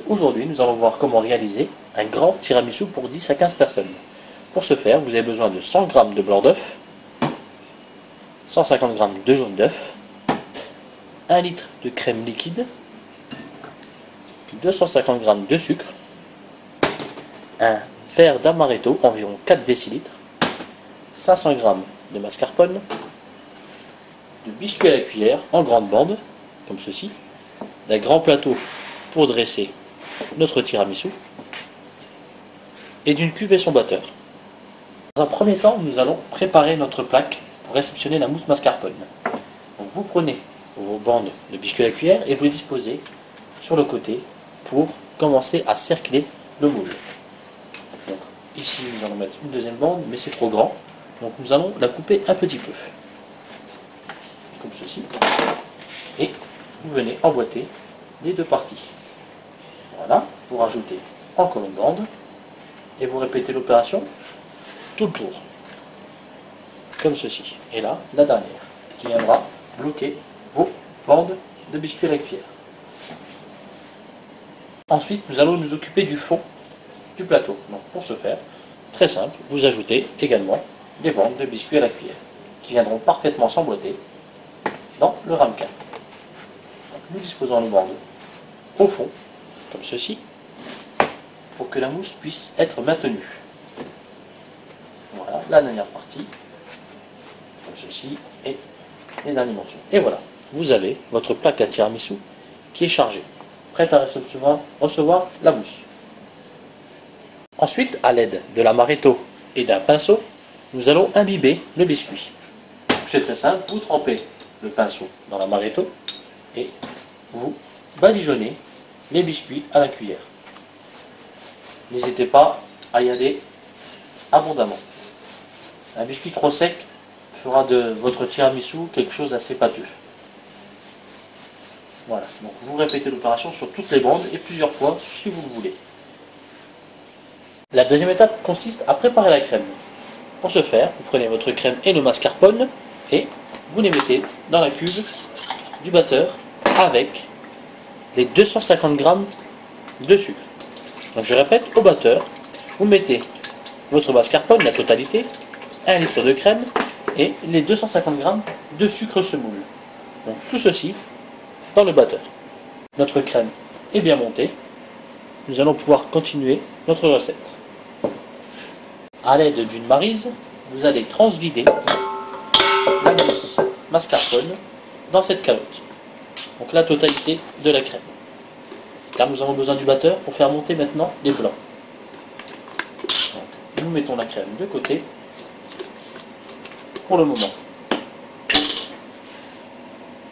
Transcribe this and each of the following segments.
Aujourd'hui, nous allons voir comment réaliser un grand tiramisu pour 10 à 15 personnes. Pour ce faire, vous avez besoin de 100 g de blanc d'œuf, 150 g de jaune d'œuf, 1 litre de crème liquide, 250 g de sucre, un verre d'amaretto, environ 4 décilitres, 500 g de mascarpone, de biscuits à la cuillère en grande bande, comme ceci, d'un grand plateau pour dresser notre tiramisu et d'une cuve et son batteur. Dans un premier temps, nous allons préparer notre plaque pour réceptionner la mousse mascarpone. Donc vous prenez vos bandes de biscuits à la cuillère et vous les disposez sur le côté pour commencer à cercler le moule. Donc, ici, nous allons mettre une deuxième bande, mais c'est trop grand, donc nous allons la couper un petit peu, comme ceci, et vous venez emboîter les deux parties. Voilà, vous rajoutez encore une bande et vous répétez l'opération tout le tour, comme ceci. Et là, la dernière qui viendra bloquer vos bandes de biscuits à la cuillère. Ensuite, nous allons nous occuper du fond du plateau. Donc, pour ce faire, très simple, vous ajoutez également des bandes de biscuits à la cuillère qui viendront parfaitement s'emboîter dans le ramequin. Donc, nous disposons nos bandes au fond, comme ceci, pour que la mousse puisse être maintenue. Voilà, la dernière partie, comme ceci, et les derniers morceaux. Et voilà, vous avez votre plaque à tiramisu qui est chargée, prête à recevoir la mousse. Ensuite, à l'aide de l'amaretto et d'un pinceau, nous allons imbiber le biscuit. C'est très simple, vous trempez le pinceau dans l'amaretto et vous badigeonnez les biscuits à la cuillère. N'hésitez pas à y aller abondamment. Un biscuit trop sec fera de votre tiramisu quelque chose d'assez pâteux. Voilà, donc vous répétez l'opération sur toutes les bandes et plusieurs fois si vous le voulez. La deuxième étape consiste à préparer la crème. Pour ce faire, vous prenez votre crème et le mascarpone et vous les mettez dans la cuve du batteur avec les 250 g de sucre. Donc je répète, au batteur, vous mettez votre mascarpone, la totalité, 1 litre de crème et les 250 g de sucre semoule. Donc tout ceci dans le batteur. Notre crème est bien montée. Nous allons pouvoir continuer notre recette. À l'aide d'une maryse, vous allez transvider la mousse mascarpone dans cette calotte. Donc la totalité de la crème. Car nous avons besoin du batteur pour faire monter maintenant les blancs. Donc, nous mettons la crème de côté pour le moment.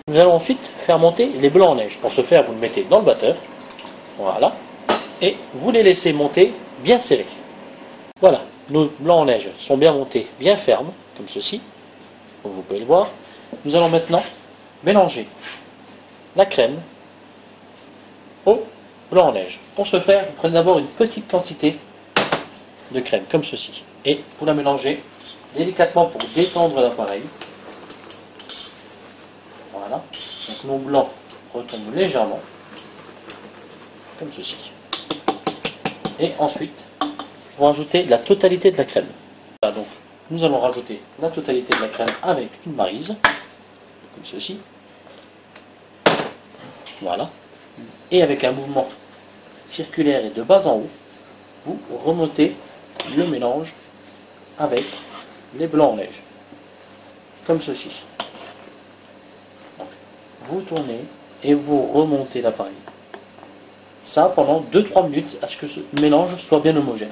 Nous allons ensuite faire monter les blancs en neige. Pour ce faire, vous le mettez dans le batteur. Voilà. Et vous les laissez monter bien serrés. Voilà. Nos blancs en neige sont bien montés, bien fermes, comme ceci. Comme vous pouvez le voir. Nous allons maintenant mélanger la crème au blanc en neige. Pour ce faire, vous prenez d'abord une petite quantité de crème, comme ceci. Et vous la mélangez délicatement pour détendre l'appareil. Voilà. Donc nos blancs retombent légèrement, comme ceci. Et ensuite, vous rajoutez la totalité de la crème. Voilà, donc nous allons rajouter la totalité de la crème avec une maryse, comme ceci. Voilà. Et avec un mouvement circulaire et de bas en haut, vous remontez le mélange avec les blancs en neige, comme ceci. Donc, vous tournez et vous remontez l'appareil. Ça pendant 2-3 minutes à ce que ce mélange soit bien homogène.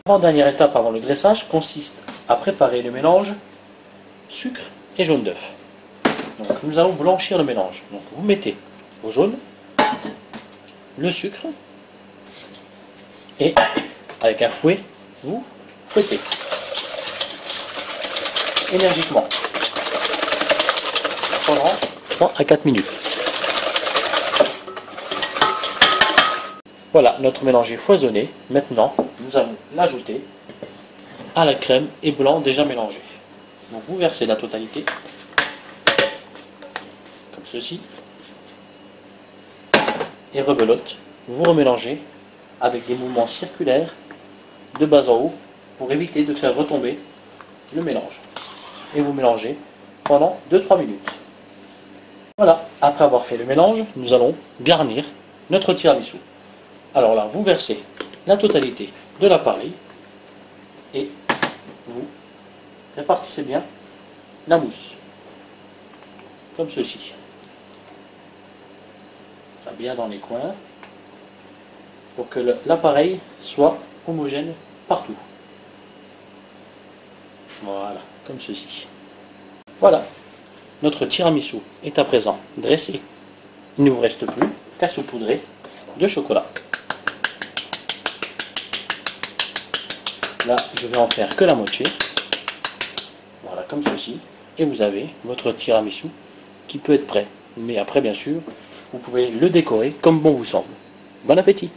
La dernière étape avant le dressage consiste à préparer le mélange sucre et jaune d'œuf. Donc nous allons blanchir le mélange. Donc vous mettez au jaune, le sucre, et avec un fouet, vous fouettez énergiquement pendant 3 à 4 minutes. Voilà, notre mélange est foisonné. Maintenant, nous allons l'ajouter à la crème et blanc déjà mélangé. Donc vous versez la totalité, comme ceci. et rebelote, vous remélangez avec des mouvements circulaires de bas en haut pour éviter de faire retomber le mélange. Et vous mélangez pendant 2-3 minutes. Voilà, après avoir fait le mélange, nous allons garnir notre tiramisu. Alors là, vous versez la totalité de l'appareil et vous répartissez bien la mousse, comme ceci. Bien dans les coins, pour que l'appareil soit homogène partout. Voilà, comme ceci. Voilà, notre tiramisu est à présent dressé. Il ne vous reste plus qu'à saupoudrer de chocolat. Là, je vais en faire que la moitié. Voilà, comme ceci. Et vous avez votre tiramisu qui peut être prêt. Mais après, bien sûr, vous pouvez le décorer comme bon vous semble. Bon appétit!